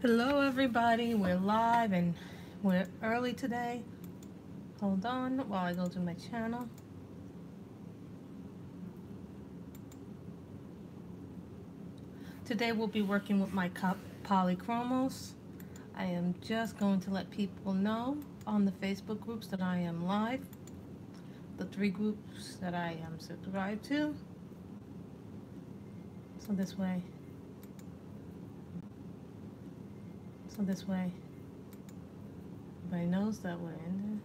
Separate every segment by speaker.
Speaker 1: Hello everybody, we're live and we're early today. Hold on while I go to my channel. Today we'll be working with my polychromos. I am just going to let people know on the Facebook groups that I am live. The 3 groups that I am subscribed to. So this way, everybody knows that we're in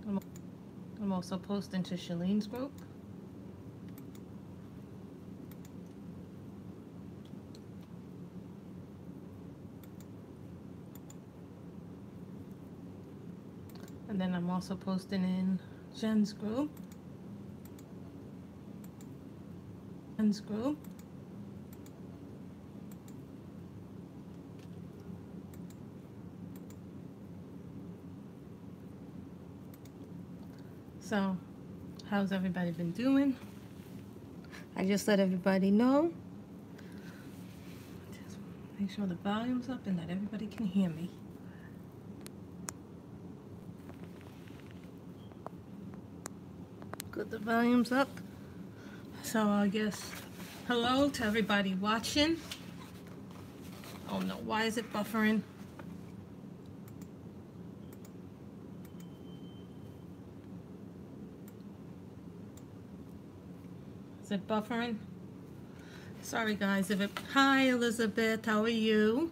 Speaker 1: there. I'm also posting to Shalene's group. And then I'm also posting in Jen's group. So, how's everybody been doing? I just let everybody know. Just make sure the volume's up and that everybody can hear me. Good, the volume's up. So I guess hello to everybody watching. Oh no, why is it buffering? Is it buffering? Sorry guys, hi Elizabeth, how are you?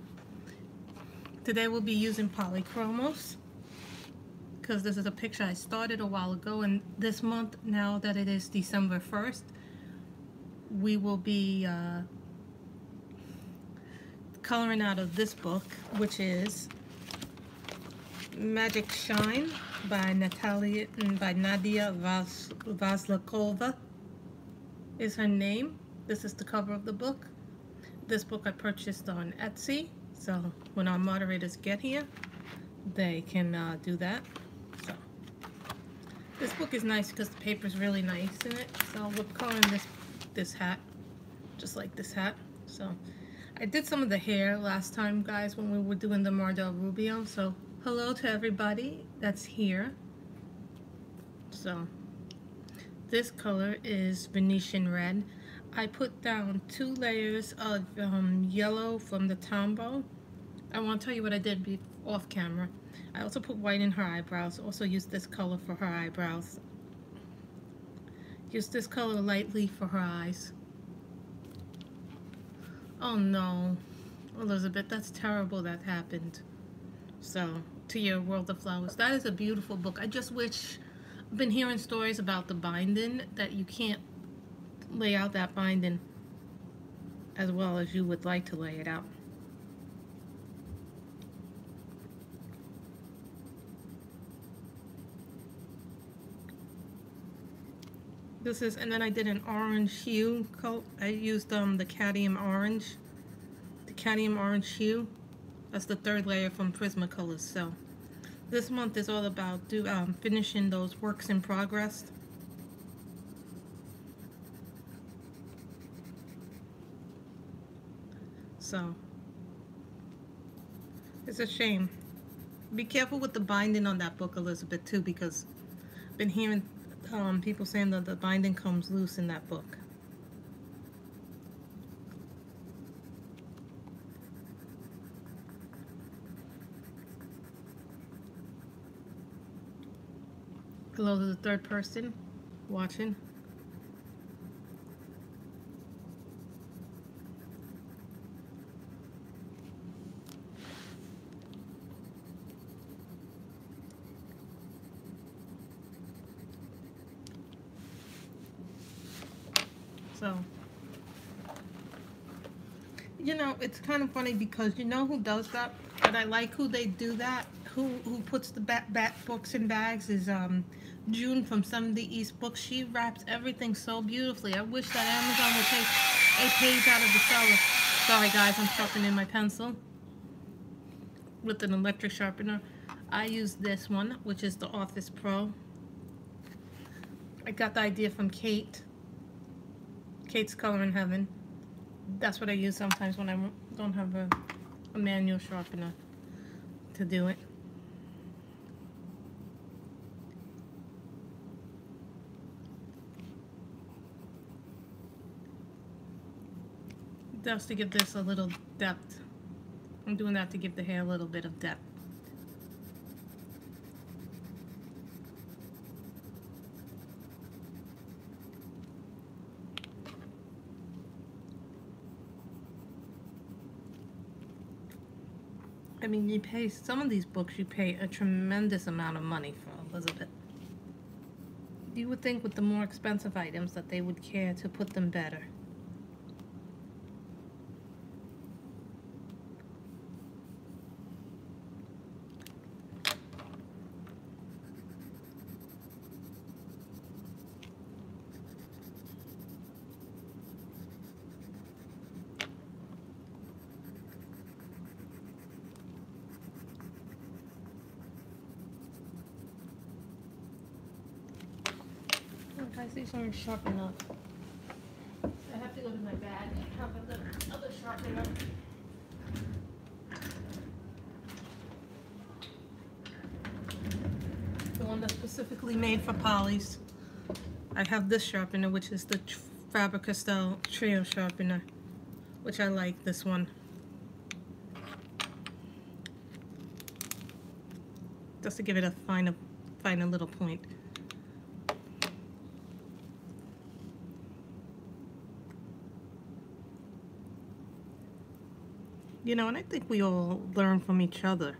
Speaker 1: Today we'll be using polychromos because this is a picture I started a while ago, and this month, now that it is December 1st, we will be coloring out of this book, which is Magic Shine by Nadiya Vasilkova is her name. This is the cover of the book. This book I purchased on Etsy, so when our moderators get here, they can do that. So this book is nice because the paper is really nice in it. So we're coloring this hat, just like this hat. So I did some of the hair last time, guys, when we were doing the Mardel Rubio. So hello to everybody that's here. So this color is Venetian red. I put down 2 layers of yellow from the Tombow. I want to tell you what I did off camera. I also put white in her eyebrows. Also used this color for her eyebrows. Used this color lightly for her eyes. Oh no, Elizabeth, that's terrible that happened. So, to your World of Flowers. That is a beautiful book. I just wish, I've been hearing stories about the binding, that you can't lay out that binding as well as you would like to lay it out. This is, and then I did an orange hue coat. I used the cadmium orange hue. That's the 3rd layer from Prismacolors. So this month is all about finishing those works in progress. So it's a shame. Be careful with the binding on that book, Elizabeth, too, because I've been hearing people saying that the binding comes loose in that book. Hello to the 3rd person watching. So, you know, it's kind of funny because you know who does that? But I like who they do that. Who puts the bat books in bags is June from 70 East Books. She wraps everything so beautifully. I wish that Amazon would take a page out of the seller. Sorry guys, I'm sharpening my pencil with an electric sharpener. I use this one, which is the Office Pro. I got the idea from Kate. Kate's Color in Heaven. That's what I use sometimes when I don't have a manual sharpener to do it. Just to give this a little depth. I'm doing that to give the hair a little bit of depth. I mean, you pay, some of these books, you pay a tremendous amount of money for, Elizabeth. You would think with the more expensive items that they would care to put them better. Guys, these aren't sharp enough. I have to go to my bag and have the other sharpener. The one that's specifically made for polys. I have this sharpener, which is the Faber-Castell Trio sharpener, which I like this one. Just to give it a finer little point. You know, and I think we all learn from each other.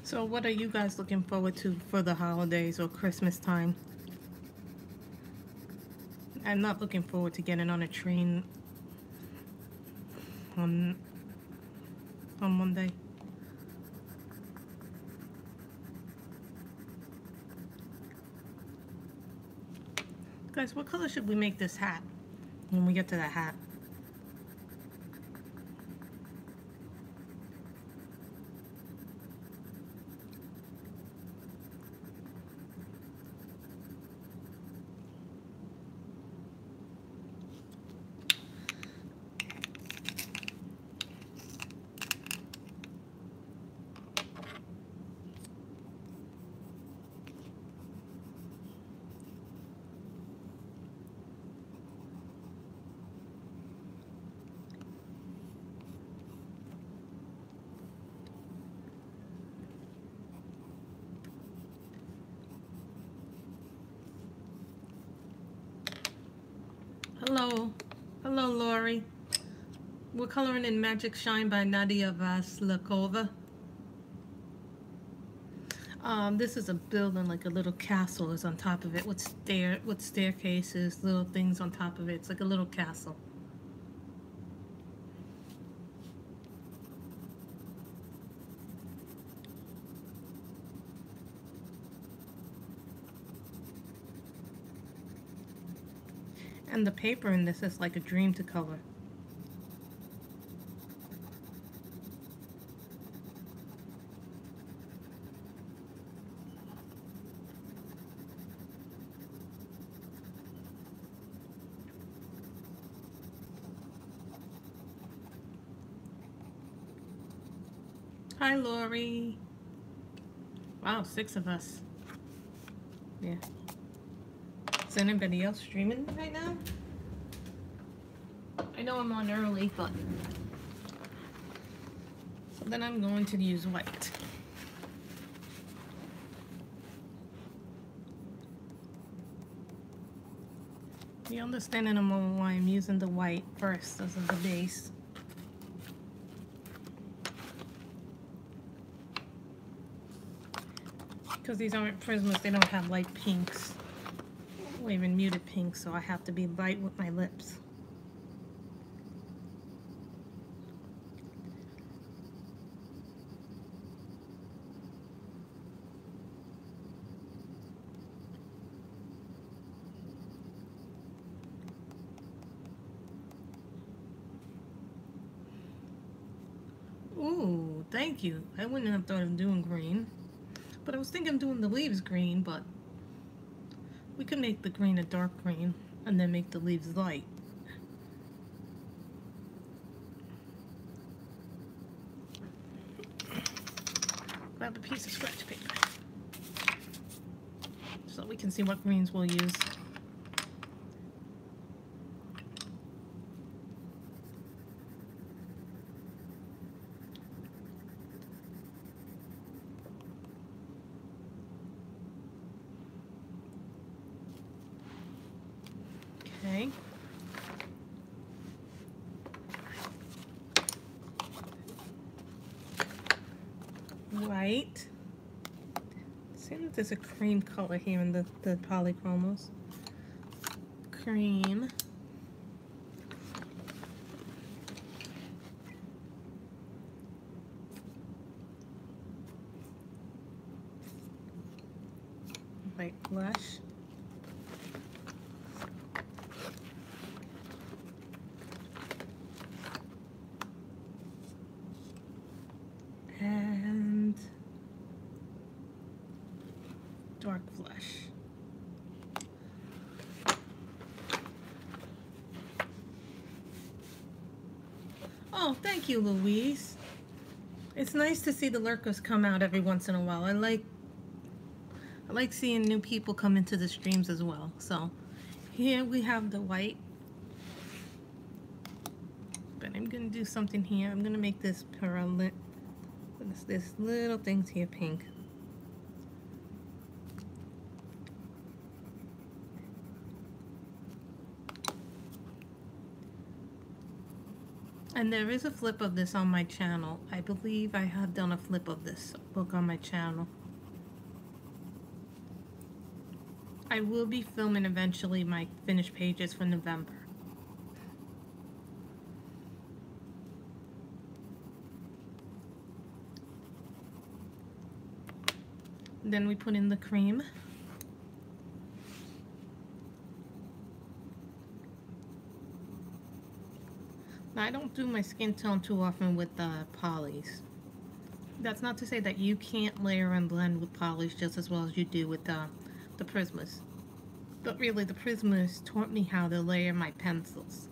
Speaker 1: So what are you guys looking forward to for the holidays or Christmas time? I'm not looking forward to getting on a train on Monday. Guys, what color should we make this hat when we get to the hat? Hello. Hello, Lori. We're coloring in Magic Shine by Nadiya Vasilkova. This is a building, like a little castle is on top of it with staircases, little things on top of it. It's like a little castle. And the paper in this is like a dream to color. Hi, Lori. Wow, 6 of us. Yeah. Is anybody else streaming right now? I know I'm on early, but... So then I'm going to use white. You understand in a moment why I'm using the white first as the base. Because these aren't Prismas, they don't have light pinks. Or even muted pinks, so I have to be light with my lips. thank you. I wouldn't have thought of doing green. But I was thinking of doing the leaves green, but we could make the green a dark green and then make the leaves light. Grab a piece of scratch paper so we can see what greens we'll use. Okay. White. See if there's a cream color here in the polychromos. Cream. White blush. And dark blush. Oh, thank you, Louise. It's nice to see the lurkers come out every once in a while. I like seeing new people come into the streams as well. So here we have the white. But I'm gonna do something here. I'm gonna make this pearl. This little things here pink. And there is a flip of this on my channel. I believe I have done a flip of this book on my channel. I will be filming eventually my finished pages for November. Then we put in the cream. Now, I don't do my skin tone too often with polys. That's not to say that you can't layer and blend with polys just as well as you do with the Prismas. But really, the Prismas taught me how to layer my pencils.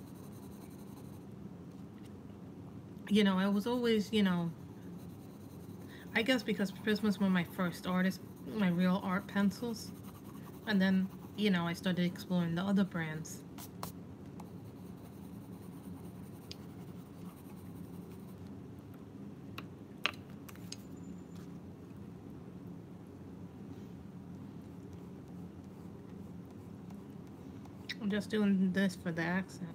Speaker 1: You know, I was always, you know, I guess because Prismas were my first artist, my real art pencils. And then, you know, I started exploring the other brands. I'm just doing this for the accent.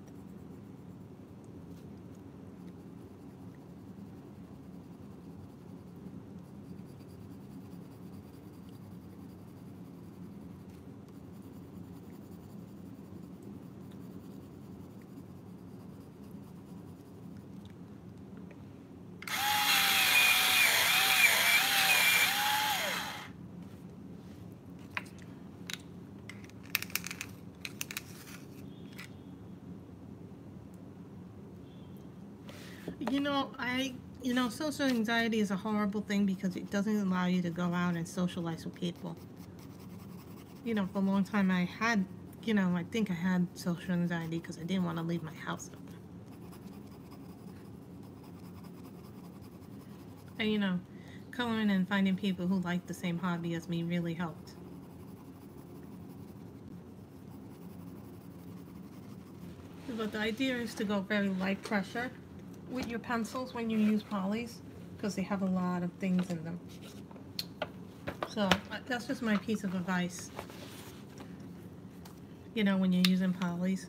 Speaker 1: You know, social anxiety is a horrible thing because it doesn't allow you to go out and socialize with people. You know, for a long time I had, you know, I think I had social anxiety because I didn't want to leave my house open. And, you know, coloring and finding people who like the same hobby as me really helped. But the idea is to go very light pressure with your pencils when you use polys because they have a lot of things in them. So that's just my piece of advice. You know, when you're using polys.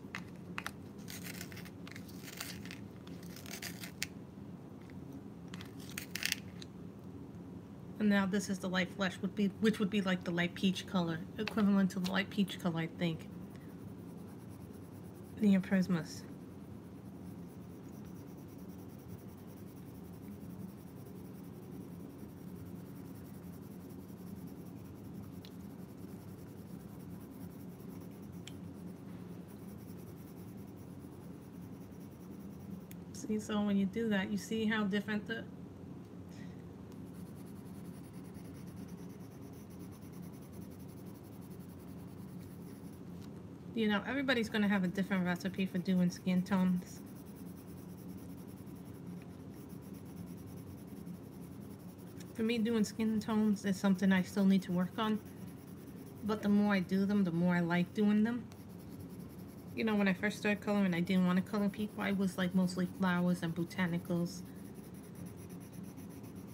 Speaker 1: And now this is the light flesh, which would be like the light peach color, equivalent to the light peach color, I think. The Prismas. See, so when you do that, you see how different the You know, everybody's going to have a different recipe for doing skin tones. For me, doing skin tones is something I still need to work on. But the more I do them, the more I like doing them. You know, when I first started coloring, I didn't want to color people. I was like mostly flowers and botanicals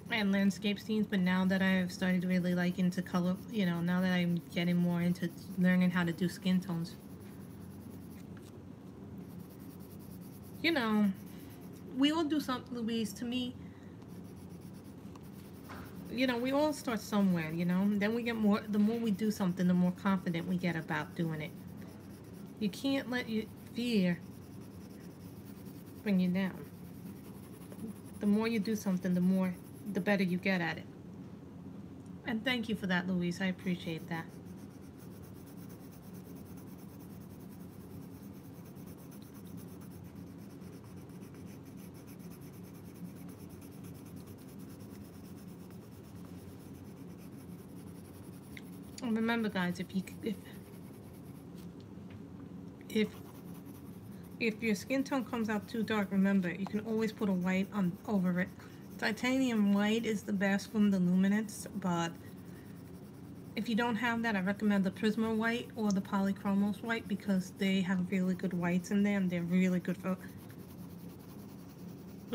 Speaker 1: and landscape scenes. But now that I've started really like into color, you know, now that I'm getting more into learning how to do skin tones, you know, we all do something, Louise. To me, you know, we all start somewhere, you know. Then we get more, the more we do something, the more confident we get about doing it. You can't let your fear bring you down. The more you do something, the better you get at it. And thank you for that, Louise. I appreciate that. And remember, guys, if your skin tone comes out too dark, remember, you can always put a white on over it. Titanium white is the best from the luminance, but if you don't have that, I recommend the Prisma white or the Polychromos white because they have really good whites in there and they're really good for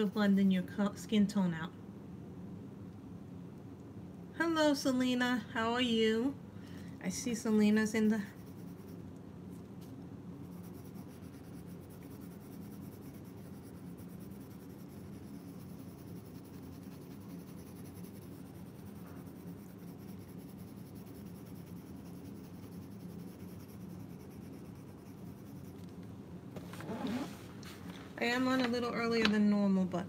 Speaker 1: blending your skin tone out. Hello, Selena. How are you? I see Selena's in the... I am on a little earlier than normal, but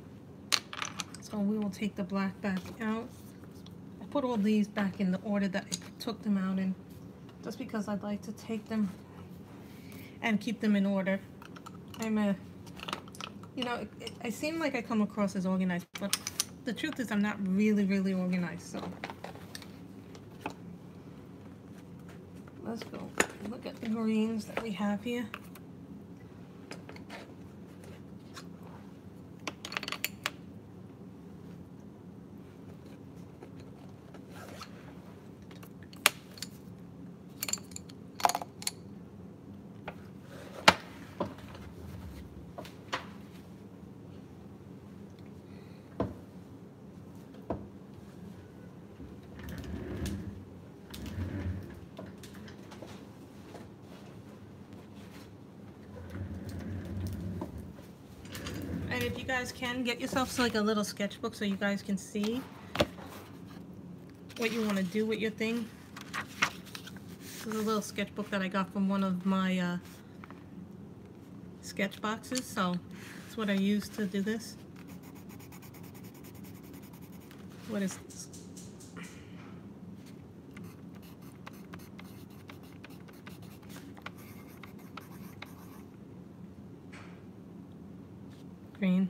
Speaker 1: so we will take the black back out. I put all these back in the order that I took them out in, just because I'd like to take them and keep them in order. You know, I seem like I come across as organized, but the truth is I'm not really organized, so. Let's go look at the greens that we have here. And if you guys can, get yourself like a little sketchbook so you guys can see what you want to do with your thing. This is a little sketchbook that I got from one of my sketch boxes, so that's what I use to do this. What is this? Green.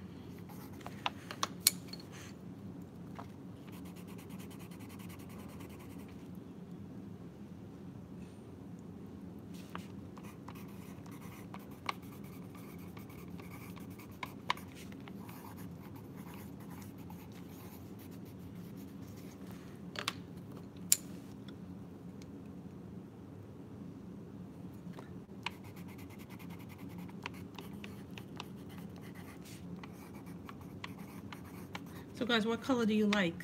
Speaker 1: So guys, what color do you like?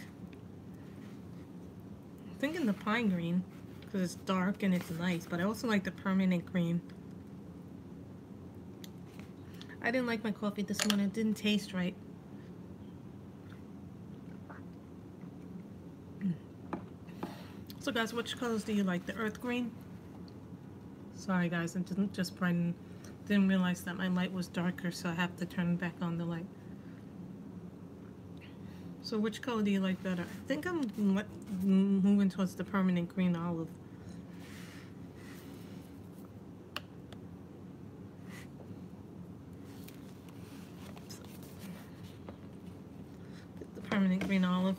Speaker 1: I'm thinking the pine green, because it's dark and it's nice, but I also like the permanent green. I didn't like my coffee this morning, it didn't taste right. So guys, which colors do you like? The earth green? Sorry guys, I didn't just brighten, didn't realize that my light was darker, so I have to turn back on the light. So which color do you like better? I think I'm moving towards the permanent green olive. The permanent green olive.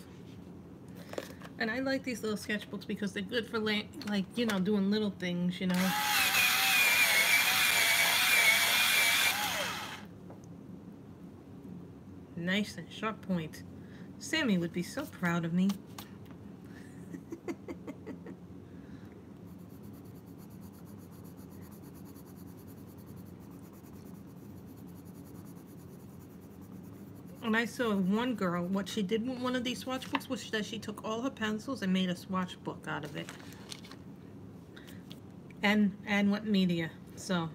Speaker 1: And I like these little sketchbooks because they're good for like, you know, doing little things, you know. Let's go. Look at the permanent green olive. And I like these little sketchbooks because they're good for like, you know, doing little things, you know. Let's go. Look at the permanent green olive. And I like these little sketchbooks because they're good for like, you know, doing little things, you know. Nice and sharp point. Sammy would be so proud of me. And I saw one girl, what she did with one of these swatch books was that she took all her pencils and made a swatch book out of it. And what media, so.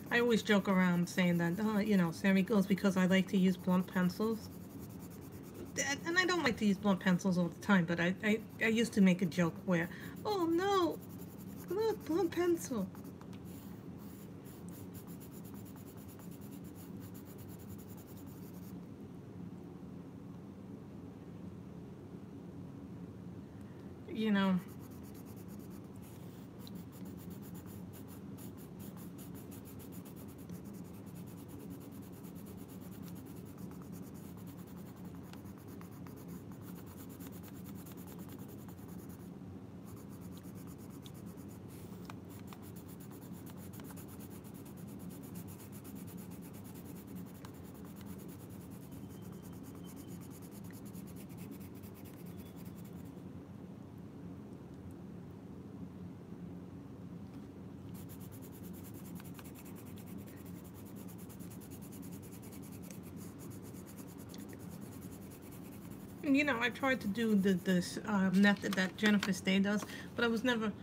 Speaker 1: I always joke around saying that, you know, Sammy goes because I like to use blunt pencils. And I don't like to use blunt pencils all the time, but I used to make a joke where, oh no, look, blunt pencil. You know. You know, I tried to do this method that Jennifer Stay does, but I was never...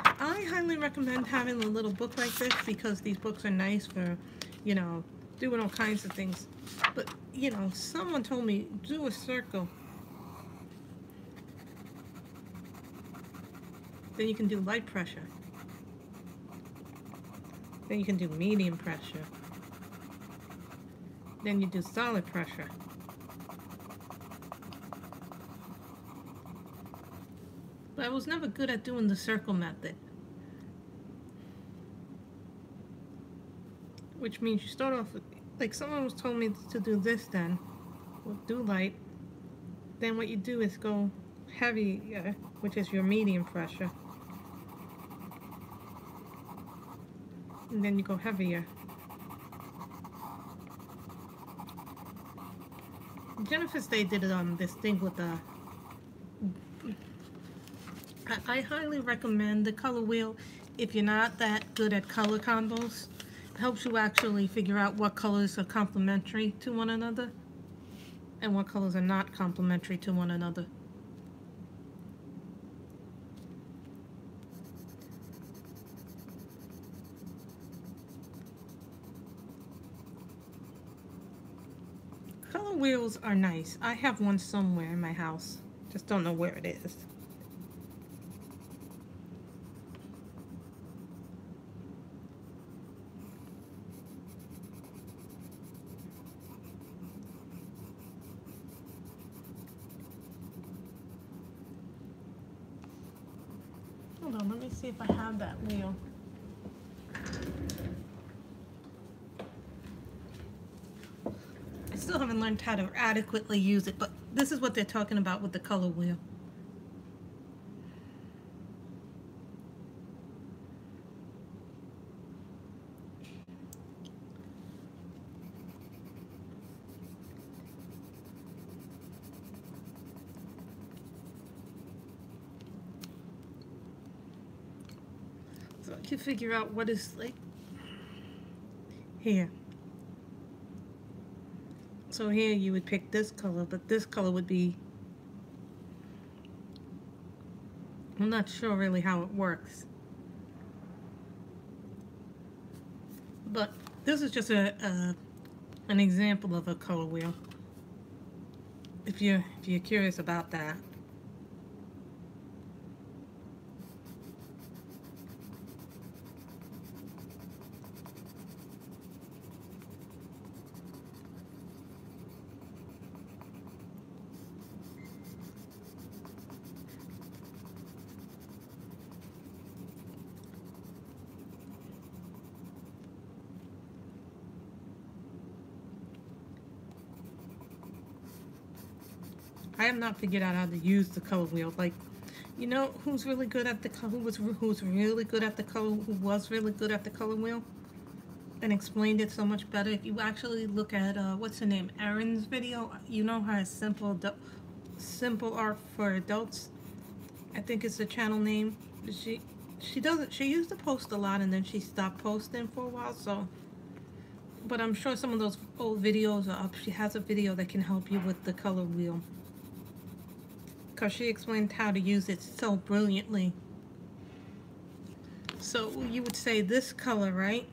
Speaker 1: I highly recommend having a little book like this because these books are nice for, you know, doing all kinds of things. But, you know, someone told me, do a circle. Then you can do light pressure. Then you can do medium pressure. Then you do solid pressure. But I was never good at doing the circle method. Which means you start off, like someone was told me to do this then. We'll do light. Then what you do is go heavy, which is your medium pressure. And then you go heavier. Jennifer Stay did this thing with the... I highly recommend the color wheel if you're not that good at color combos. It helps you actually figure out what colors are complementary to one another and what colors are not complementary to one another. Color wheels are nice. I have one somewhere in my house. Just don't know where it is. Hold on, let me see if I have that wheel. I still haven't learned how to adequately use it, but this is what they're talking about with the color wheel. So I can figure out what is like here. So here you would pick this color, but this color would be... I'm not sure really how it works. But this is just an example of a color wheel. If you're curious about that. I have not figured out how to use the color wheel. Like, you know who's really good at the who's really good at the color who was really good at the color wheel and explained it so much better? If you actually look at what's her name, Erin's video, you know her simple art for adults. I think it's the channel name. She used to post a lot and then she stopped posting for a while, so but I'm sure some of those old videos are up. She has a video that can help you with the color wheel, because she explained how to use it so brilliantly. So you would say this color, right?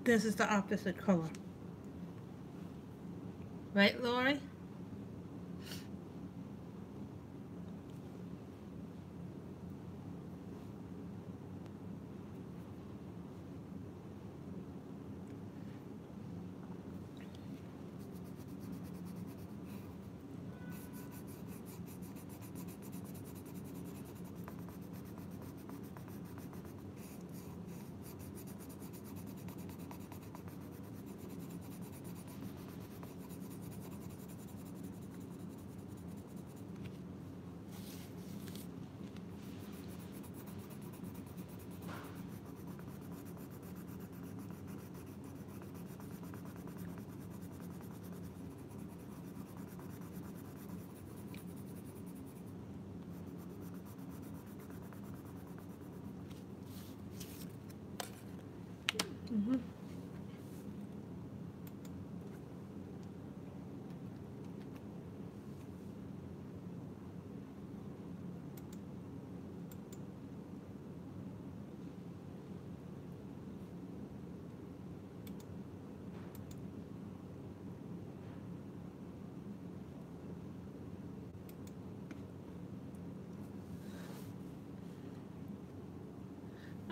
Speaker 1: This is the opposite color. Right, Lori? Mm-hmm.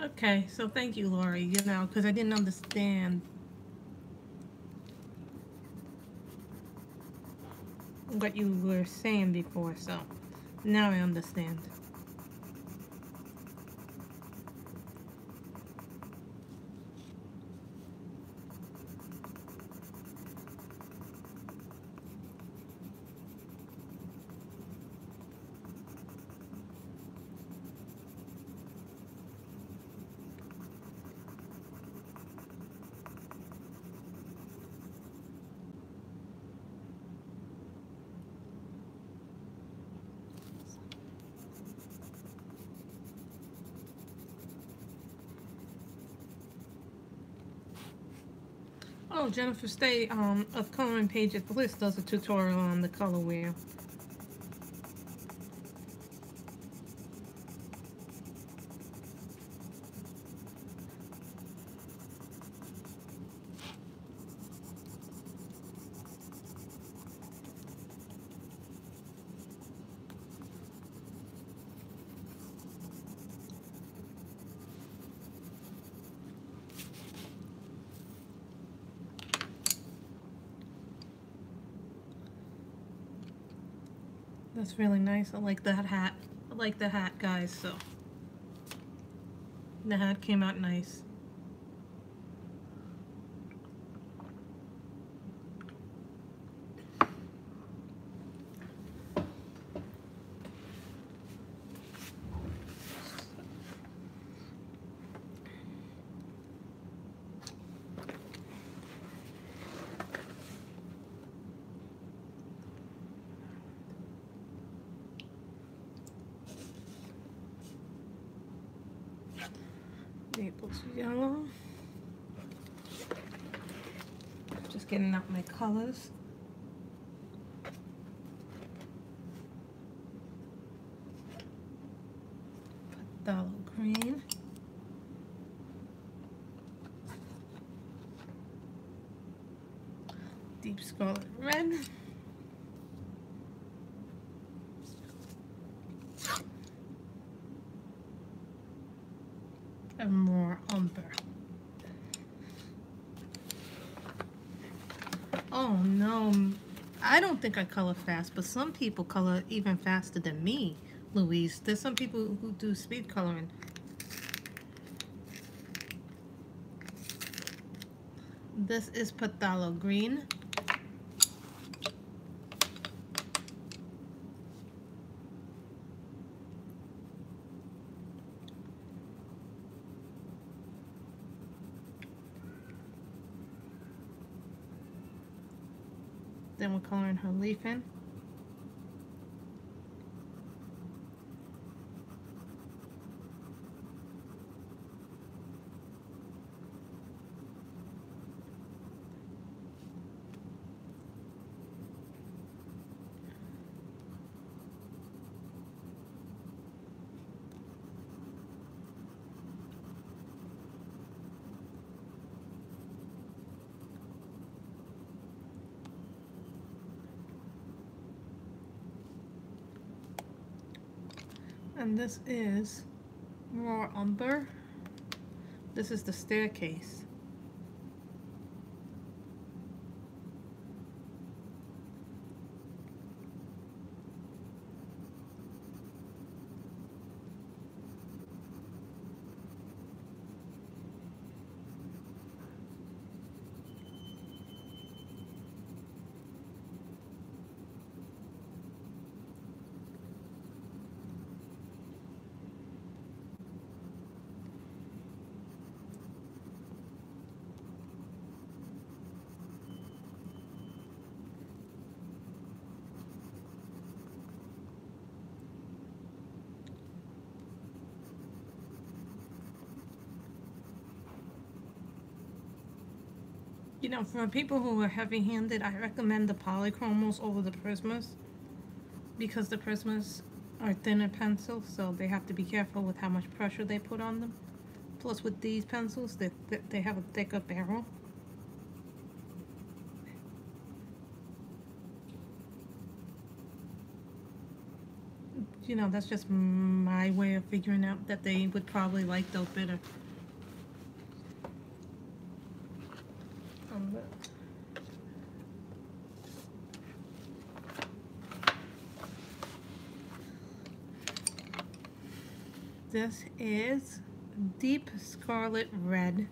Speaker 1: Okay, so thank you, Lori, you know, because I didn't understand what you were saying before, so now I understand. Oh, Jennifer Stay of Coloring Pages Bliss does a tutorial on the color wheel. That's really nice. I like that hat. I like the hat, guys, so the hat came out nice. Naples yellow. Just getting out my colors. Phthalo green. Deep scarlet red. And more umber. Oh no, I don't think I color fast, but some people color even faster than me, Louise. There's some people who do speed coloring. This is phthalo green. Then we're coloring her leaf in. And this is raw umber. This is the staircase. You know, for people who are heavy-handed, I recommend the polychromos over the Prismas, because the Prismas are thinner pencils, so they have to be careful with how much pressure they put on them. Plus, with these pencils, they have a thicker barrel. You know, that's just my way of figuring out that they would probably like those better. This is deep scarlet red.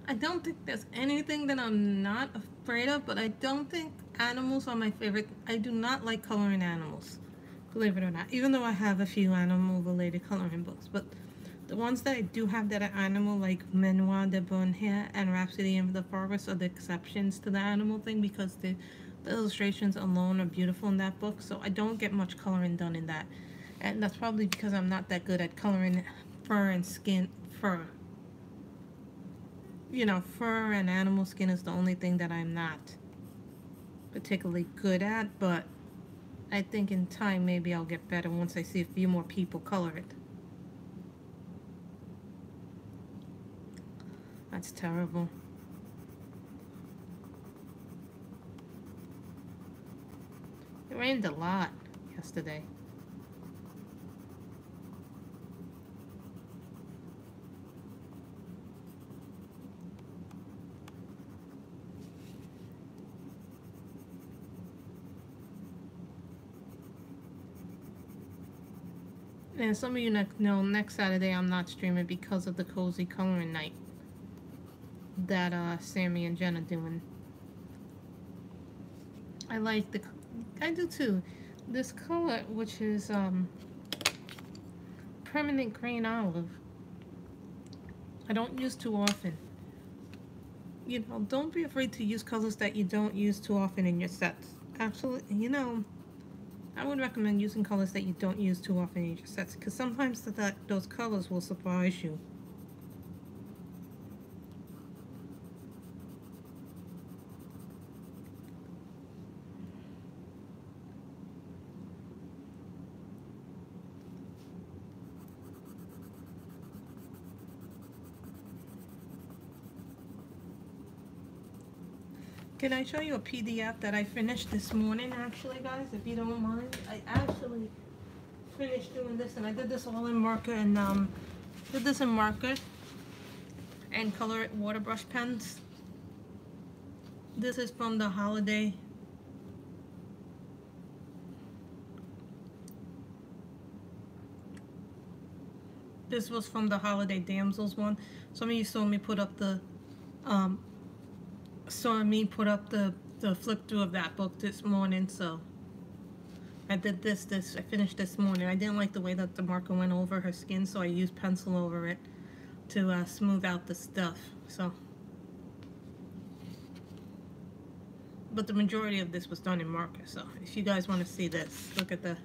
Speaker 1: I don't think there's anything that I'm not afraid of, but I don't think animals are my favorite. I do not like coloring animals, believe it or not, even though I have a few animal-related coloring books. But the ones that I do have that are animal, like Manoir de Bonheur and Rhapsody in the Forest, are the exceptions to the animal thing, because the illustrations alone are beautiful in that book, so I don't get much coloring done in that. And that's probably because I'm not that good at coloring fur and skin. You know, fur and animal skin is the only thing that I'm not particularly good at, but I think in time maybe I'll get better once I see a few more people color it. That's terrible. It rained a lot yesterday. And some of you know next Saturday I'm not streaming because of the cozy coloring night that Sammy and Jen are doing. I like I do too. This color, which is permanent green olive, I don't use too often. You know, don't be afraid to use colors that you don't use too often in your sets. Absolutely, you know, I would recommend using colors that you don't use too often in your sets, because sometimes those colors will surprise you. Can I show you a PDF that I finished this morning, actually, guys, if you don't mind? I actually finished doing this, and I did this all in marker, and did this in marker and color it water brush pens. This is from the holiday. This was from the Holiday Damsels one. Some of you saw me put up the flip through of that book this morning, so I did this I finished this morning. I didn't like the way that the marker went over her skin, so I used pencil over it to smooth out the stuff. So, but the majority of this was done in marker, so if you guys want to see this, look at the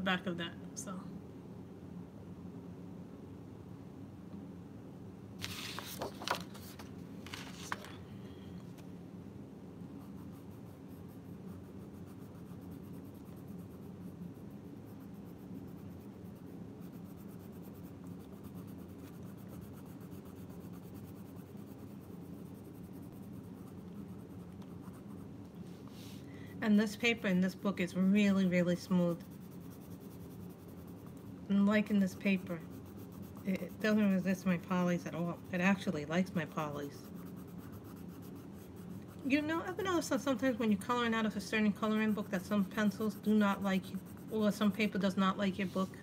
Speaker 1: back of that. So and this paper in this book is really, really smooth. I'm liking this paper. It doesn't resist my polys at all. It actually likes my polys. You know, I've noticed that sometimes when you're coloring out of a certain coloring book that some pencils do not like, or some paper does not like your book.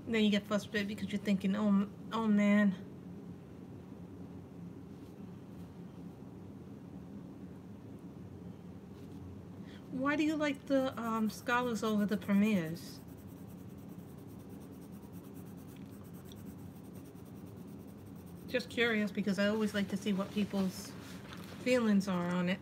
Speaker 1: And then you get frustrated because you're thinking, oh man. Why do you like the scholars over the premieres? Just curious, because I always like to see what people's feelings are on it.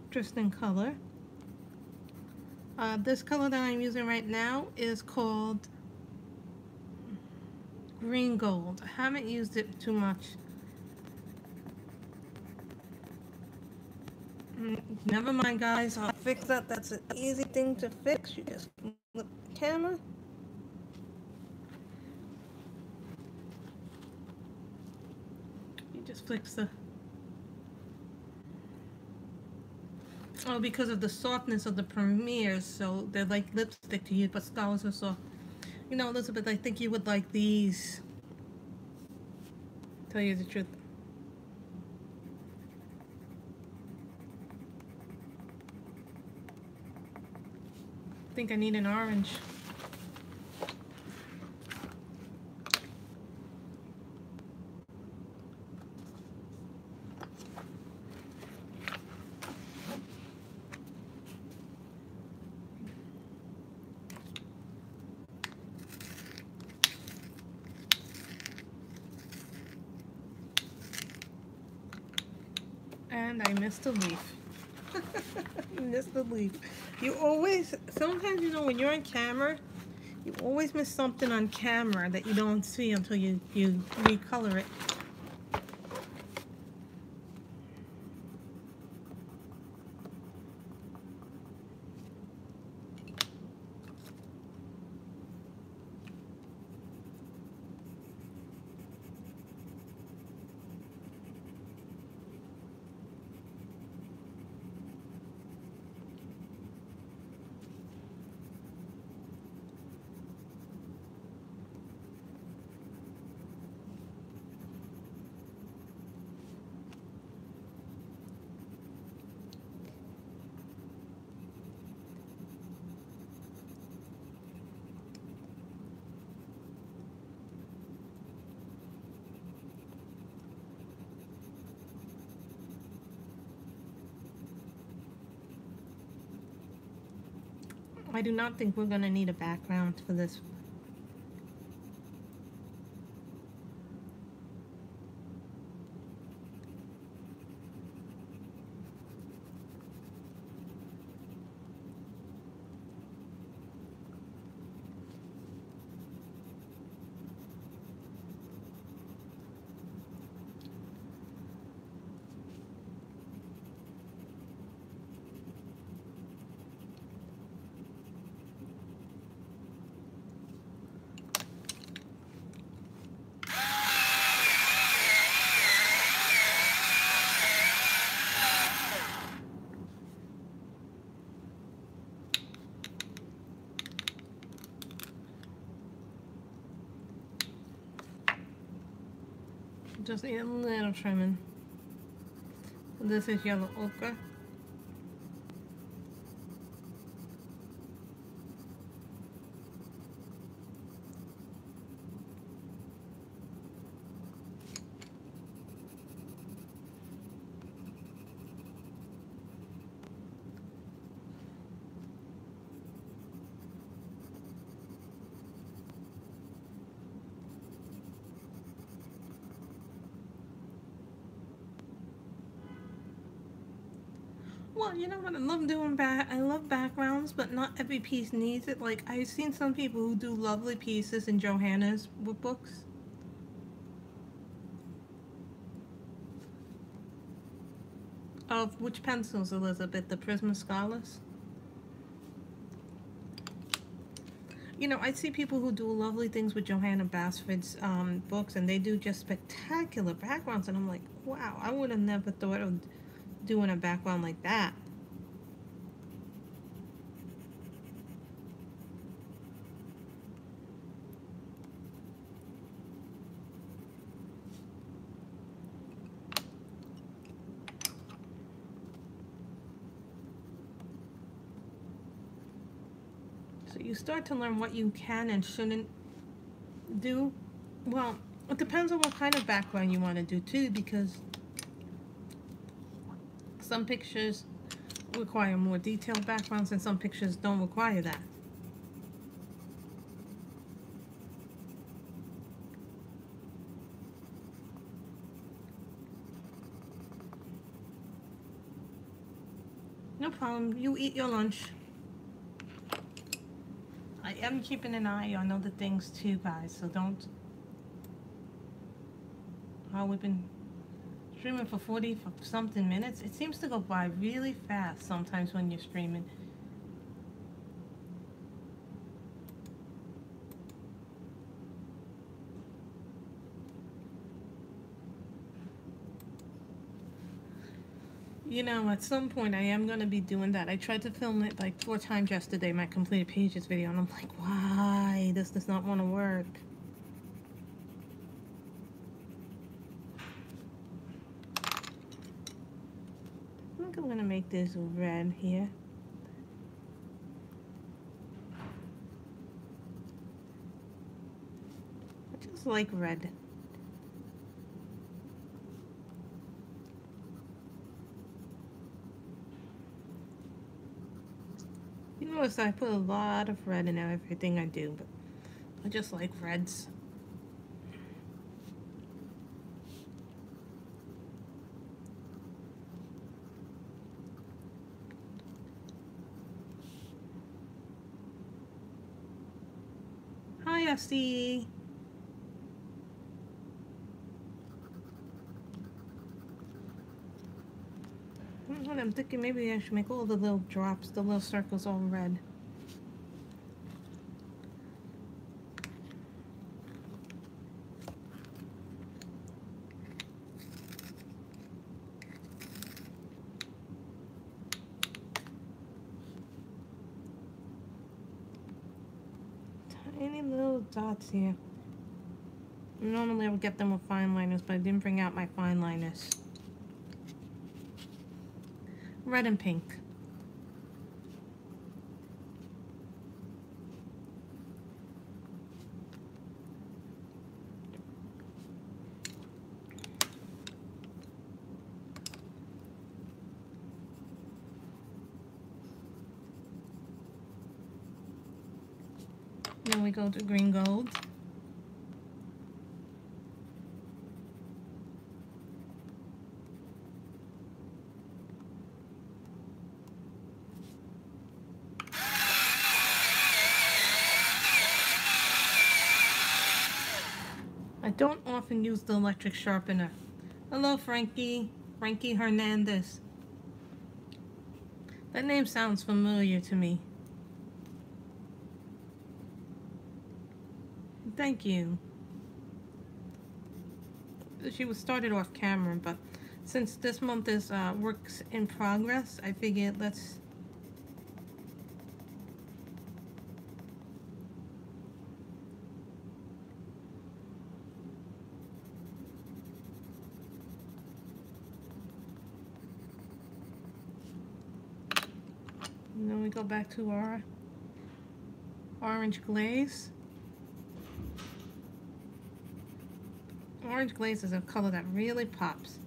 Speaker 1: Interesting color. This color that I'm using right now is called Green Gold. I haven't used it too much. Never mind, guys. I'll fix that. That's an easy thing to fix. You just flip the camera. You just fix the... Oh, because of the softness of the premieres, so they're like lipstick to use, but scholars are soft. You know, Elizabeth, I think you would like these. Tell you the truth. I think I need an orange. And I missed a leaf. Missed the leaf. You always, sometimes, you know, when you're on camera, you always miss something on camera that you don't see until you recolor it. I do not think we're going to need a background for this. Just need a little trimming. This is yellow ochre. Well, you know what? I love doing I love backgrounds, but not every piece needs it. Like, I've seen some people who do lovely pieces in Johanna's books. Of which pencils, Elizabeth? The Prismacolors? You know, I see people who do lovely things with Johanna Basford's books, and they do just spectacular backgrounds, and I'm like, wow, I would have never thought of doing a background like that. So you start to learn what you can and shouldn't do. Well, it depends on what kind of background you want to do too, because some pictures require more detailed backgrounds and some pictures don't require that. No problem. You eat your lunch. I am keeping an eye on other things too, guys, so don't. Oh, we've been streaming for 40 something minutes. It seems to go by really fast sometimes when you're streaming. You know, at some point I am going to be doing that. I tried to film it like 4 times yesterday, my completed pages video, and I'm like, why? This does not want to work. I think I'm going to make this red here. I just like red. You notice I put a lot of red in everything I do, but I just like reds. Hi, Esty. I'm thinking maybe I should make all the little drops, the little circles all red. Tiny little dots here. Normally I would get them with fine liners, but I didn't bring out my fine liners. Red and pink. Then we go to green gold. I don't often use the electric sharpener. Hello, Frankie. Frankie Hernandez. That name sounds familiar to me. Thank you. She was started off camera, but since this month is works in progress, I figured let's... go back to our orange glaze. Orange glaze is a color that really pops.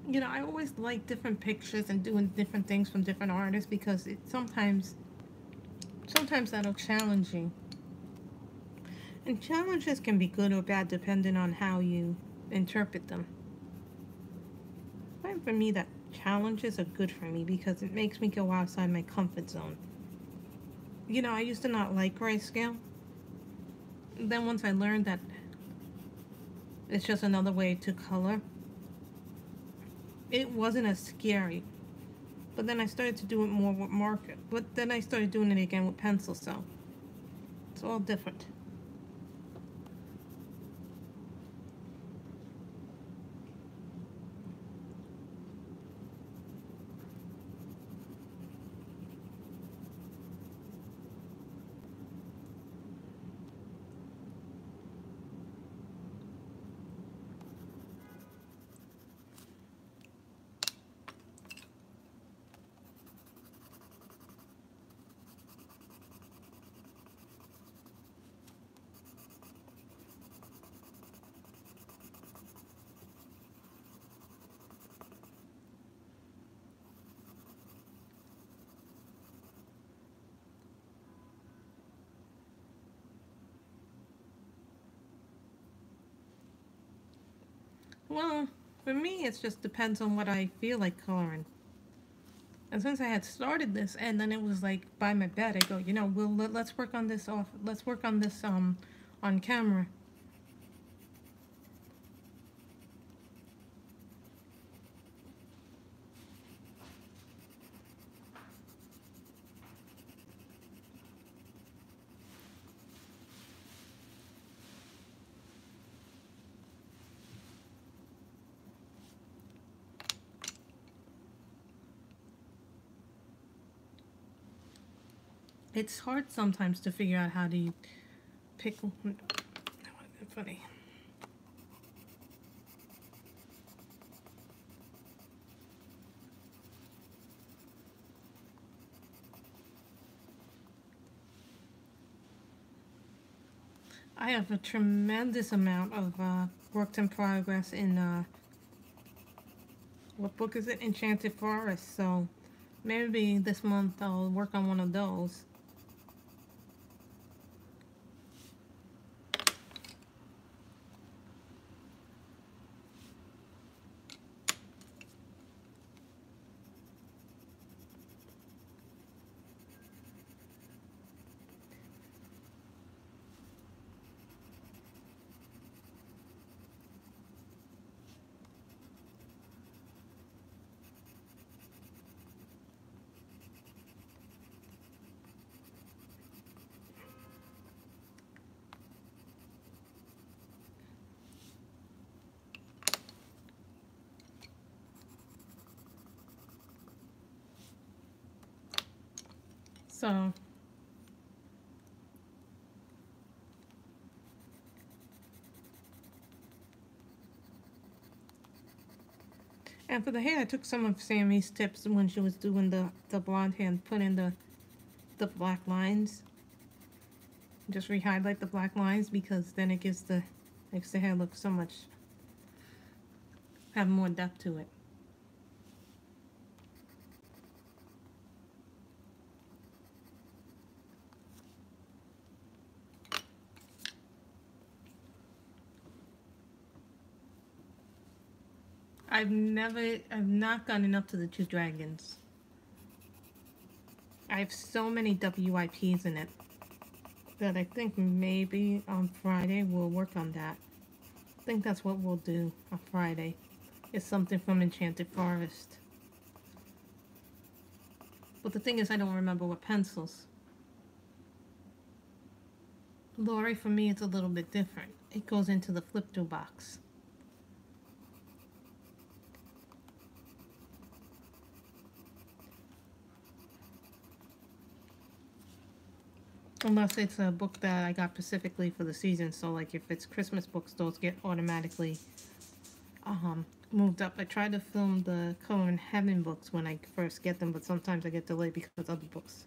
Speaker 1: You know, I always like different pictures and doing different things from different artists because it sometimes that'll challenge you. And challenges can be good or bad depending on how you interpret them. But for me, that challenges are good for me because it makes me go outside my comfort zone. You know, I used to not like grayscale. Then once I learned that it's just another way to color, it wasn't as scary. But then I started to do it more with marker. But then I started doing it again with pencil, so it's all different. Well, for me, it just depends on what I feel like coloring. And since I had started this, and then it was like by my bed, I go, you know, let's work on this off. Let's work on this on camera. It's hard sometimes to figure out how to pick. Funny. I have a tremendous amount of work in progress in what book is it? Enchanted Forest. So maybe this month I'll work on one of those. So and for the hair, I took some of Sammy's tips when she was doing the blonde hair and put in the black lines. Just re-highlight the black lines because then it makes the hair look so much, have more depth to it. I've not gotten up to the two dragons. I have so many WIPs in it that I think maybe on Friday we'll work on that. I think that's what we'll do on Friday. It's something from Enchanted Forest. But the thing is, I don't remember what pencils. Lori, for me, it's a little bit different. It goes into the flip-through box. Unless it's a book that I got specifically for the season. So, like, if it's Christmas books, those get automatically moved up. I try to film the Color in Heaven books when I first get them, but sometimes I get delayed because other books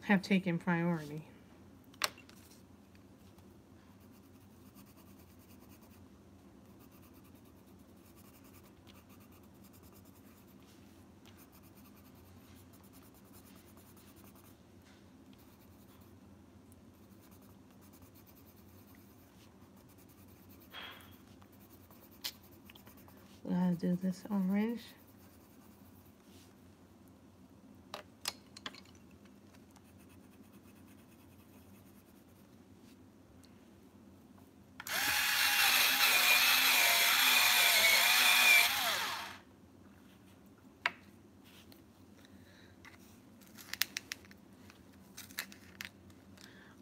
Speaker 1: have taken priority. Gotta do this orange.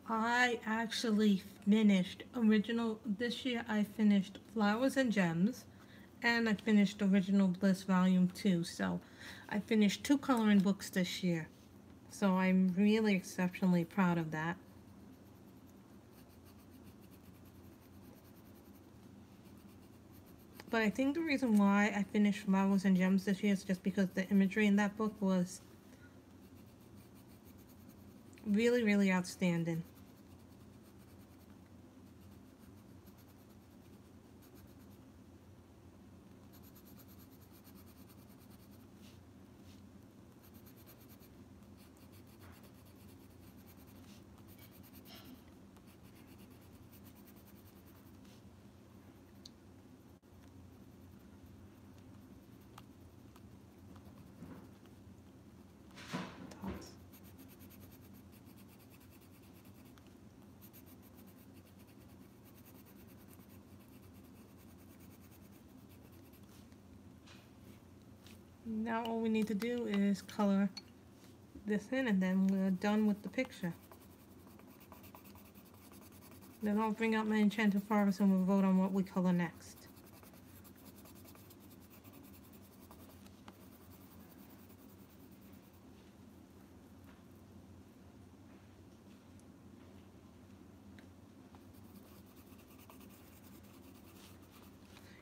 Speaker 1: I actually finished original this year. I finished Flowers and Gems, and I finished Original Bliss Volume 2. So I finished 2 coloring books this year. So I'm really exceptionally proud of that. But I think the reason why I finished Flowers and Gems this year is just because the imagery in that book was really, really outstanding. Now all we need to do is color this in, and then we're done with the picture. Then I'll bring out my Enchanted Forest and we'll vote on what we color next.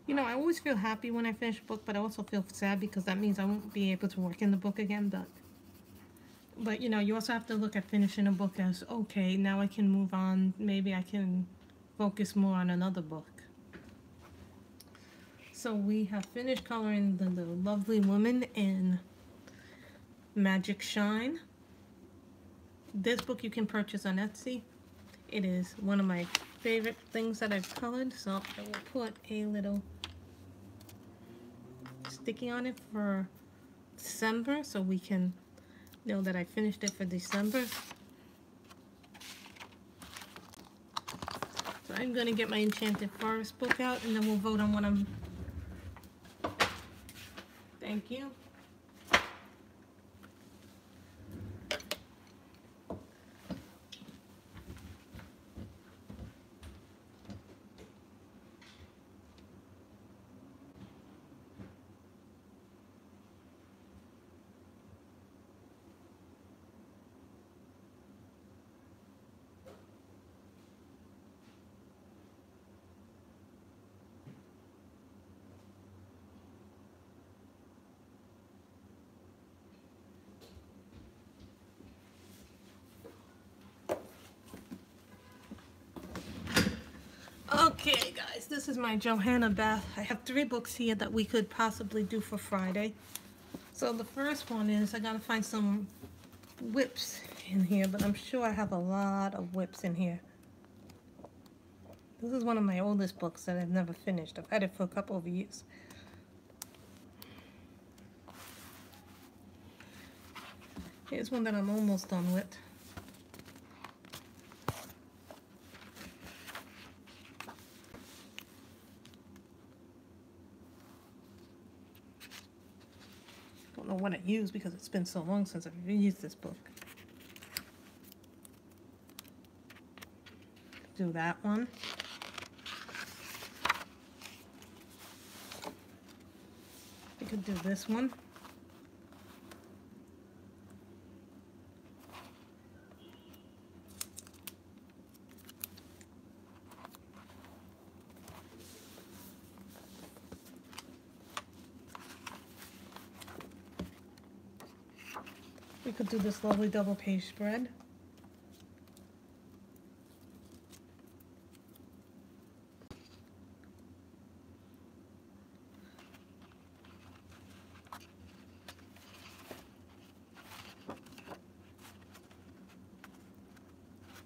Speaker 1: You know, I always feel happy when I finish a book, but I also feel sad because that means I won't be able to work in the book again. But you know, you also have to look at finishing a book as, okay, now I can move on. Maybe I can focus more on another book. So we have finished coloring the lovely woman in Magic Shine. This book you can purchase on Etsy. It is one of my favorite things that I've colored, so I will put a little sticky on it for December so we can know that I finished it for December. So I'm going to get my Enchanted Forest book out and then we'll vote on what I'm... Thank you. Okay guys, this is my Johanna bath. I have 3 books here that we could possibly do for Friday. So the first one is I gotta find some whips in here, but I'm sure I have a lot of whips in here. This is one of my oldest books that I've never finished. I've had it for a couple of years. Here's one that I'm almost done with. what I use because it's been so long since I've used this book. Do that one. We could do this one. We could do this lovely double page spread.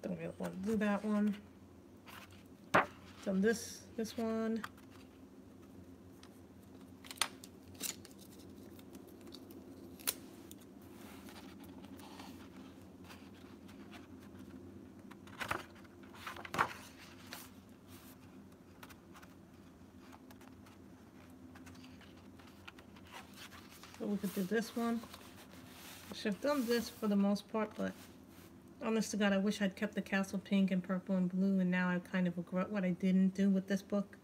Speaker 1: Don't really want to do that one. Done this one. So we could do this one. I should have done this for the most part, but honest to God, I wish I'd kept the castle pink and purple and blue, and now I kind of regret what I didn't do with this book.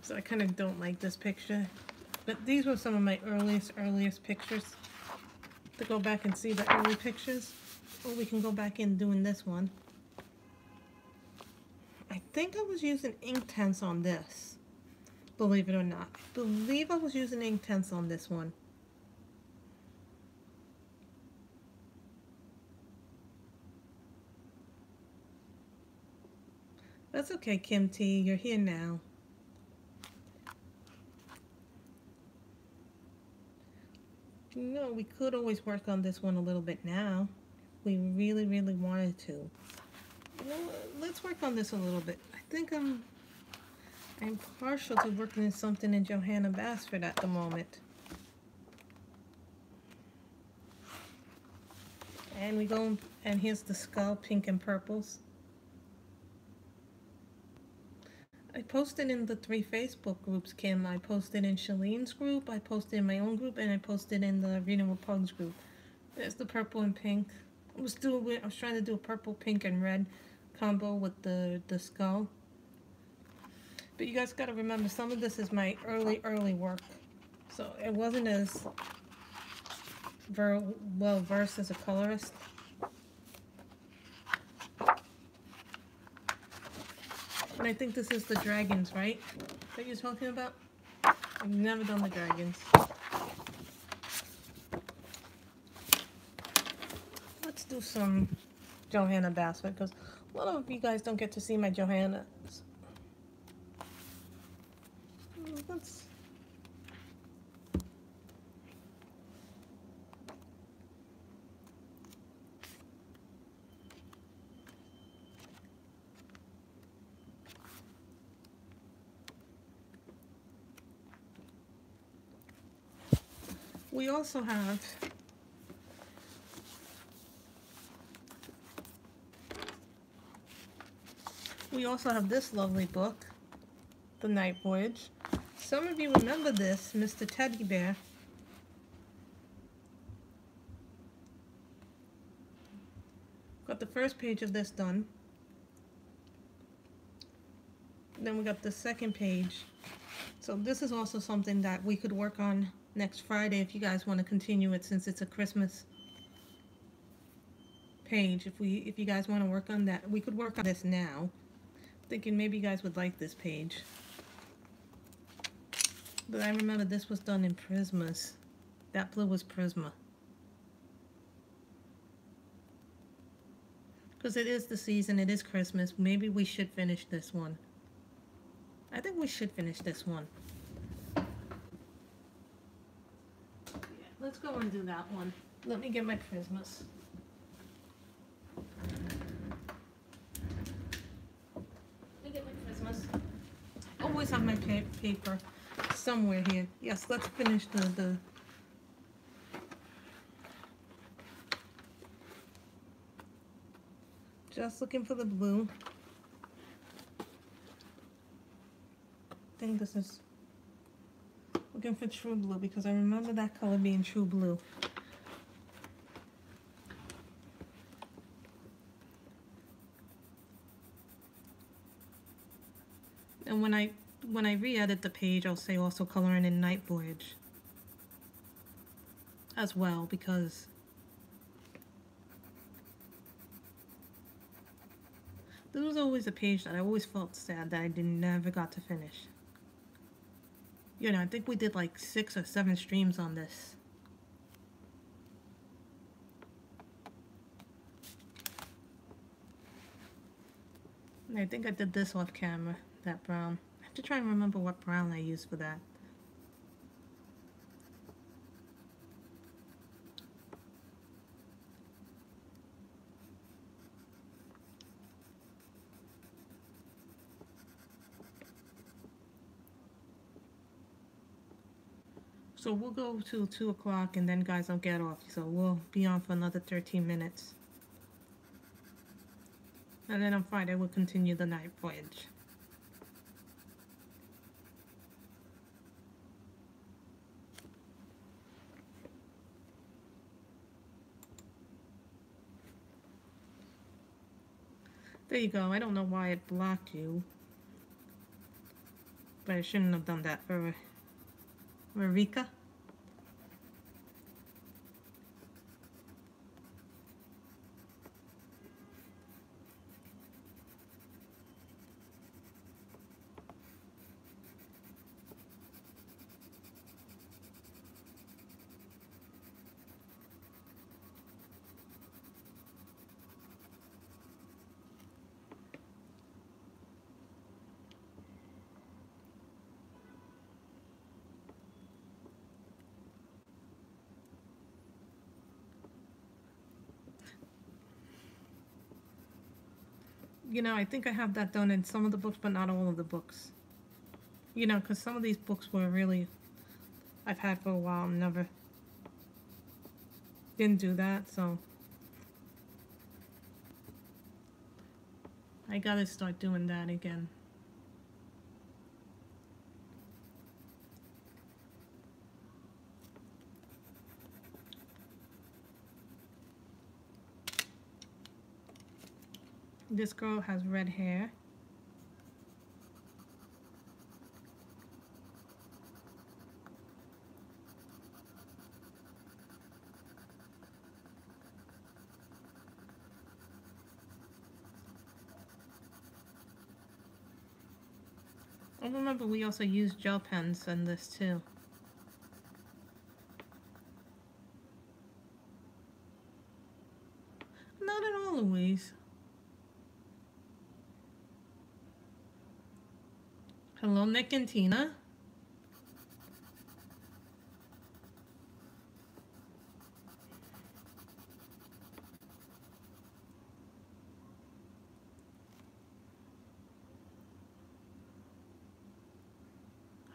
Speaker 1: So I kind of don't like this picture. But these were some of my earliest pictures. To go back and see the early pictures. Or we can go back in doing this one. I think I was using Inktense on this. Believe it or not. I believe I was using Inktense on this one. That's okay, Kim T. You're here now. No, we could always work on this one a little bit now. We really wanted to. Well, let's work on this a little bit. I think I'm partial to working in something in Johanna Basford at the moment. And we go, and here's the skull, pink and purples. I posted in the 3 Facebook groups, Kim. I posted in Shalene's group, I posted in my own group, and I posted in the Reading with Pugs group. There's the purple and pink. I was trying to do a purple, pink, and red combo with the skull. But you guys got to remember, some of this is my early work. So it wasn't as well versed as a colorist. And I think this is the dragons, right? That you're talking about? I've never done the dragons. Let's do some Johanna Basford, because a lot of you guys don't get to see my Johannas. Let's... We also have this lovely book, The Night Voyage. Some of you remember this, Mr. Teddy Bear. Got the first page of this done. Then we got the second page. So this is also something that we could work on next Friday if you guys want to continue it, since it's a Christmas page. If you guys want to work on that, we could work on this now. Thinking maybe you guys would like this page. But I remember this was done in Prismas. That blue was Prisma. Because it is the season, it is Christmas. Maybe we should finish this one. I think we should finish this one. Let's go and do that one. Let me get my Prismas. Let me get my Prismas. Always have my paper somewhere here. Yes, let's finish the just looking for the blue. I think this is Looking for True Blue because I remember that color being True Blue. And when I re-edit the page, I'll say also coloring in Night Voyage as well, because this was always a page that I always felt sad that I never got to finish. You know, I think we did like 6 or 7 streams on this. And I think I did this off camera, that brown. I have to try and remember what brown I used for that. So we'll go till 2 o'clock and then guys I'll get off. So we'll be on for another 13 minutes. And then on Friday we'll continue the Night Voyage. There you go. I don't know why it blocked you. But I shouldn't have done that for Marika. You know, I think I have that done in some of the books, but not all of the books. You know, because some of these books were really, I've had for a while and never didn't do that, so I gotta start doing that again. This girl has red hair. I remember we also used gel pens in this too. Not at all, Louise. Hello, Nick and Tina.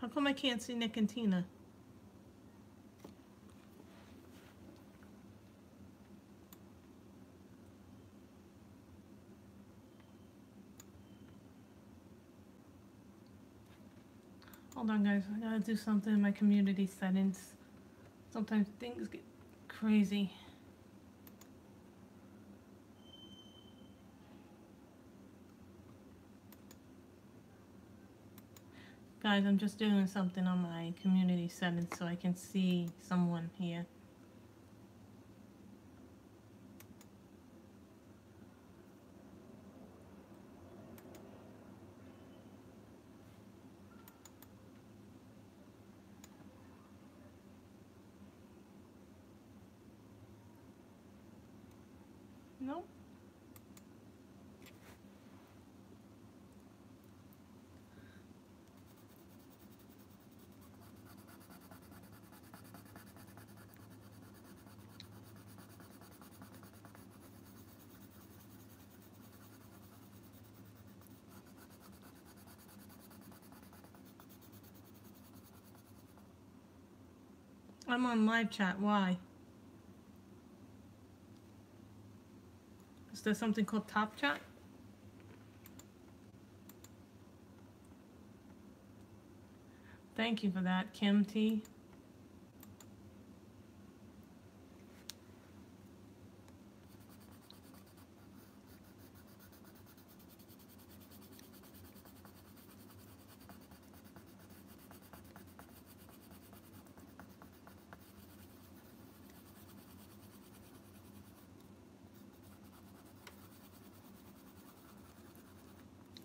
Speaker 1: How come I can't see Nick and Tina? Hold on, guys. I gotta do something in my community settings. Sometimes things get crazy. Guys, I'm just doing something on my community settings so I can see someone here. Nope. I'm on live chat. Why? Is there something called top chat? Thank you for that, Kim T.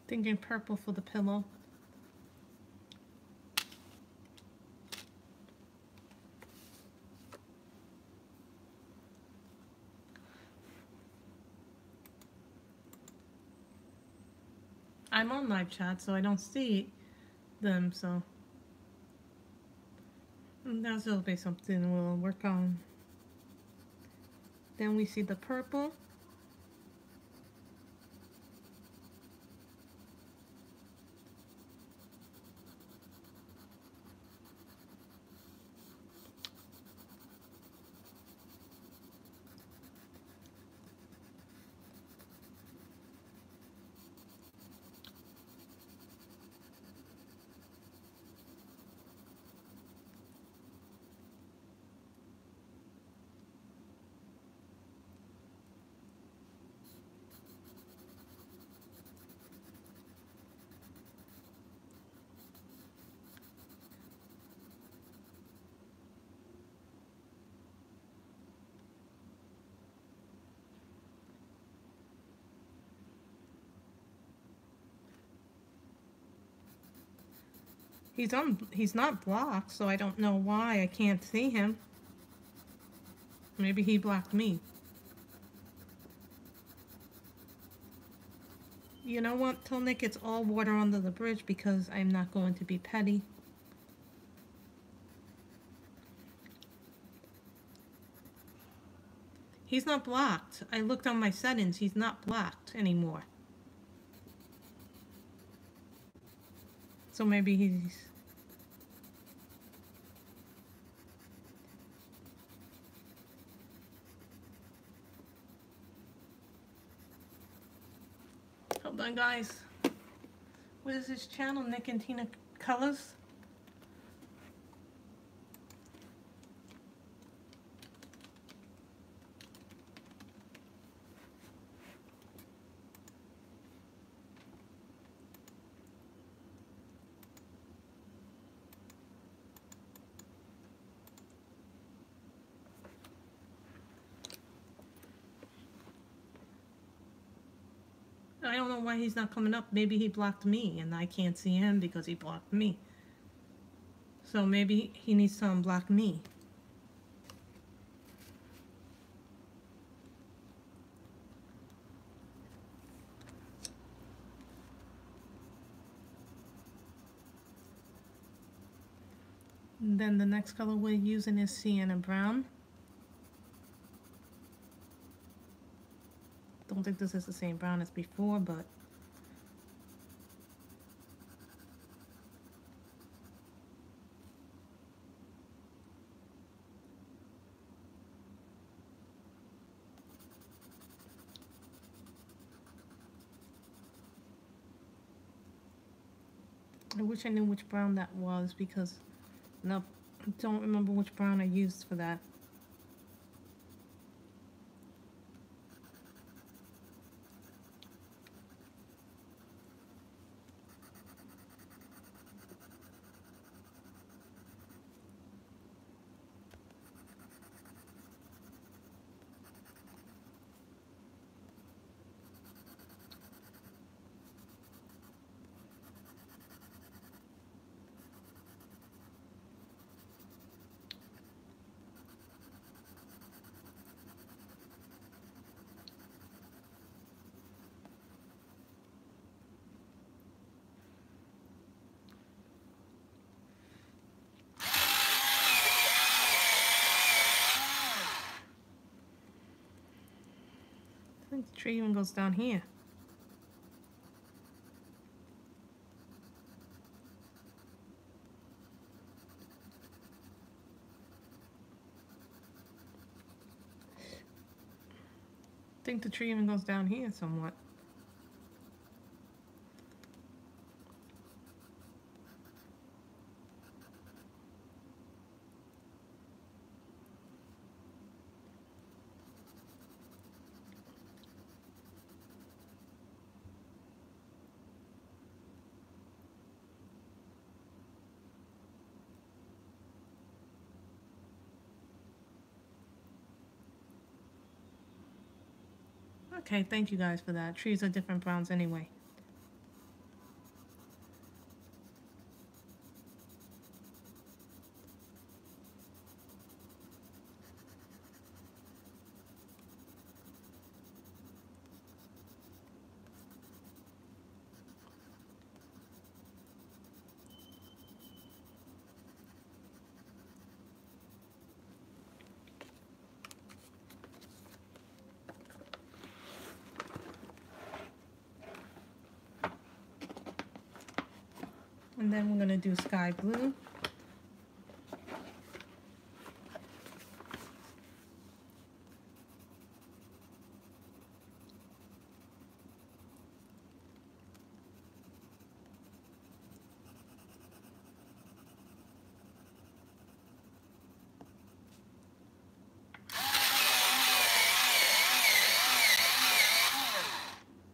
Speaker 1: Thinking purple for the pillow. I'm on live chat, so I don't see them, so that'll be something we'll work on. Then we see the purple. He's not blocked, so I don't know why I can't see him. Maybe he blocked me. You know what? Tell Nick it's all water under the bridge because I'm not going to be petty. He's not blocked. I looked on my settings. He's not blocked anymore. So maybe he's... Hold on, guys. What is his channel? Nick and Tina Colors? I don't know why he's not coming up. Maybe he blocked me and I can't see him because he blocked me. So maybe he needs to unblock me. And then the next color we're using is Sienna Brown. Don't think this is the same brown as before, but I wish I knew which brown that was because no, I don't remember which brown I used for that. I think the tree even goes down here. I think the tree even goes down here somewhat. Okay, thank you guys for that. Trees are different browns anyway. And then we're going to do sky blue.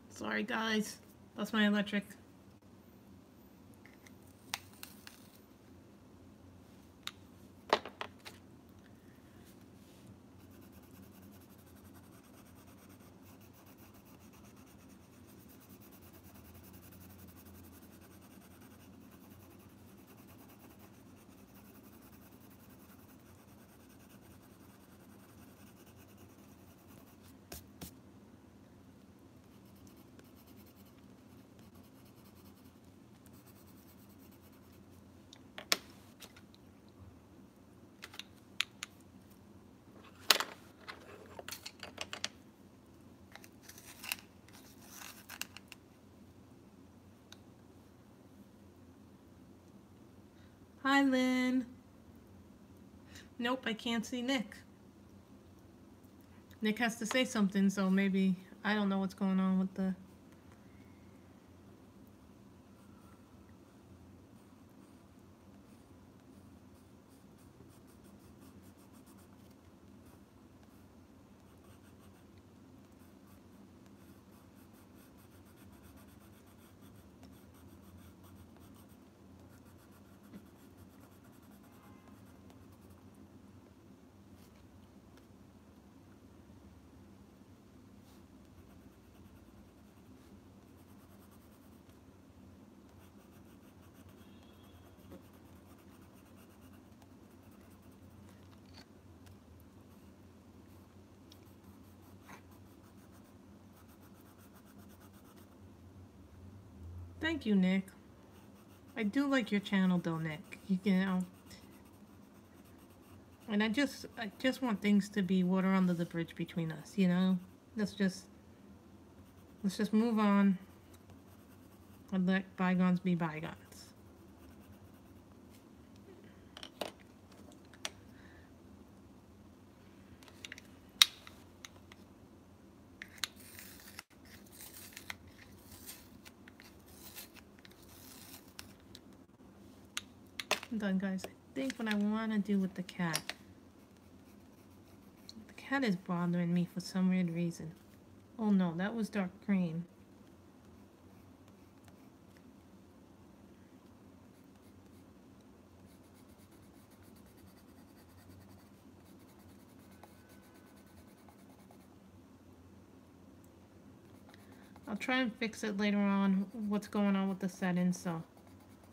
Speaker 1: Sorry guys, that's my electric. Hi, Lynn. Nope, I can't see Nick. Nick has to say something, so maybe I don't know what's going on with the... Thank you, Nick. I do like your channel though, Nick. You know. And I just want things to be water under the bridge between us, you know? Let's just move on and let bygones be bygones. I'm done, guys. I think what I want to do with the cat. The cat is bothering me for some weird reason. Oh no, that was dark green. I'll try and fix it later on, what's going on with the settings, so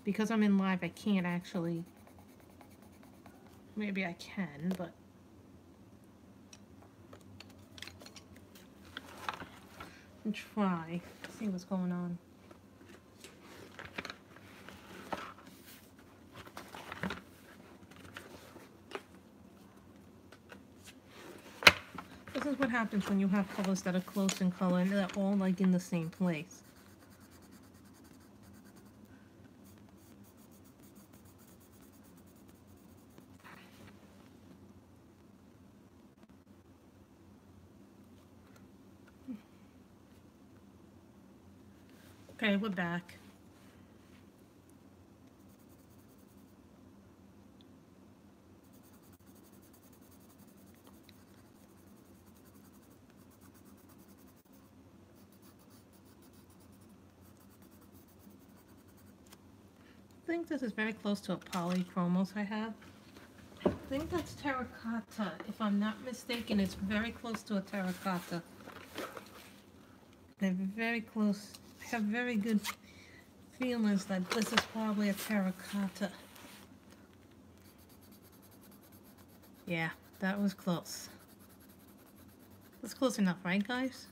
Speaker 1: because I'm in live I can't actually, maybe I can, but I'll try, see what's going on. This is what happens when you have colors that are close in color and they're all like in the same place. Okay, we're back. I think this is very close to a polychromos I have. I think that's terracotta. If I'm not mistaken, it's very close to a terracotta. They're very close. I have very good feelings that this is probably a terracotta. Yeah, that was close. That's close enough, right, guys?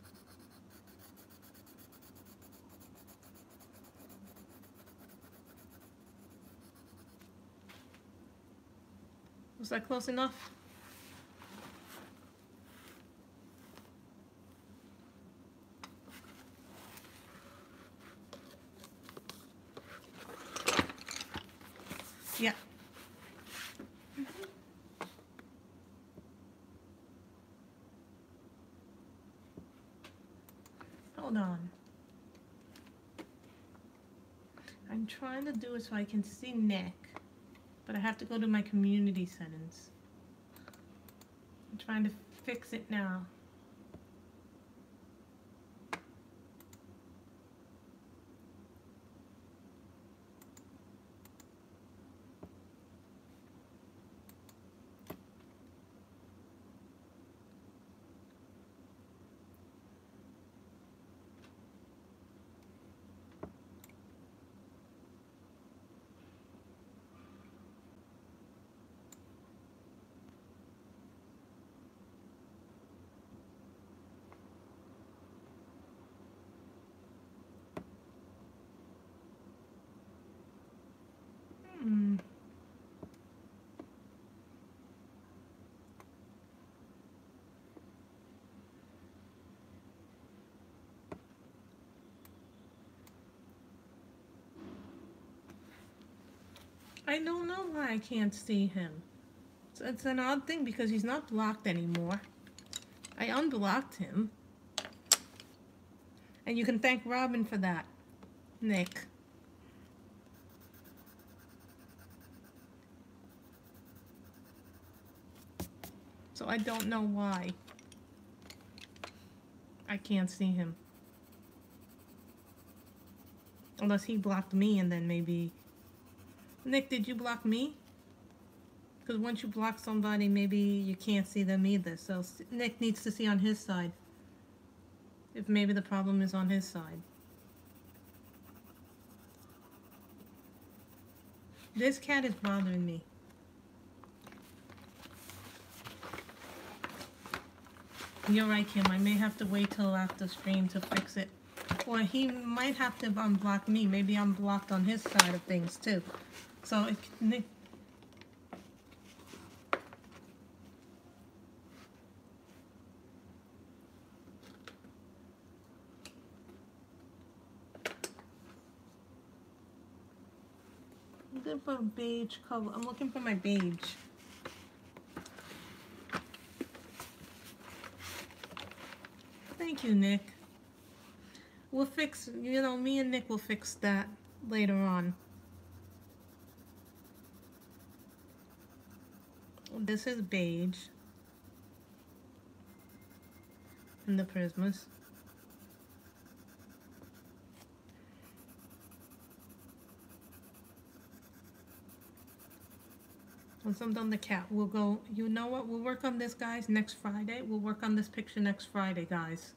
Speaker 1: Was that close enough? Yeah. Hold on. I'm trying to do it so I can see Nick, but I have to go to my community settings. I'm trying to fix it now. I don't know why I can't see him. It's an odd thing because he's not blocked anymore. I unblocked him. And you can thank Robin for that, Nick. So I don't know why I can't see him. Unless he blocked me and then maybe... Nick, did you block me? Because once you block somebody, maybe you can't see them either. So Nick needs to see on his side. If maybe the problem is on his side. This cat is bothering me. You're right, Kim. I may have to wait till after stream to fix it. Or he might have to unblock me. Maybe I'm blocked on his side of things too. So it can... I'm looking for a beige color. I'm looking for my beige. Thank you, Nick. We'll fix, you know, me and Nick will fix that later on. This is beige. And the prismas. Once I'm done the cat, we'll go, you know what, we'll work on this, guys, next Friday. We'll work on this picture next Friday, guys.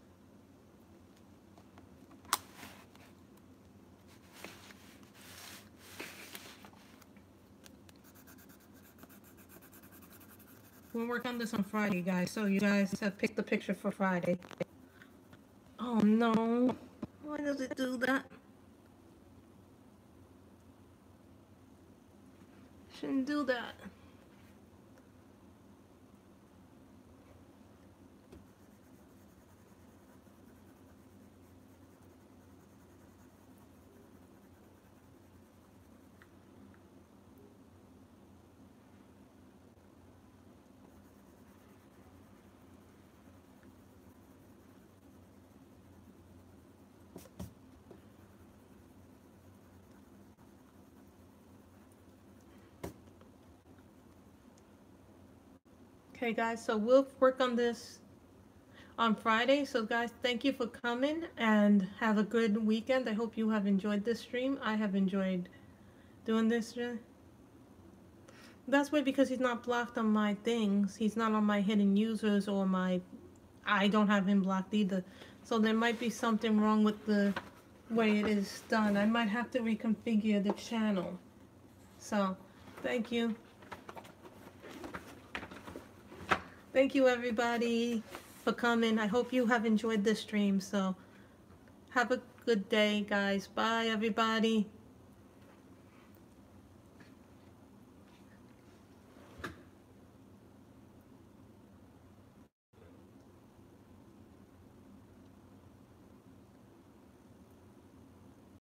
Speaker 1: We'll work on this on Friday, guys. So you guys have picked the picture for Friday. Oh no. Why does it do that? Shouldn't do that. Okay, guys, so we'll work on this on Friday. So, guys, thank you for coming and have a good weekend. I hope you have enjoyed this stream. I have enjoyed doing this. That's weird because he's not blocked on my things. He's not on my hidden users or my... I don't have him blocked either. So there might be something wrong with the way it is done. I might have to reconfigure the channel. So, thank you. Thank you everybody for coming. I hope you have enjoyed this stream. So, have a good day, guys. Bye, everybody.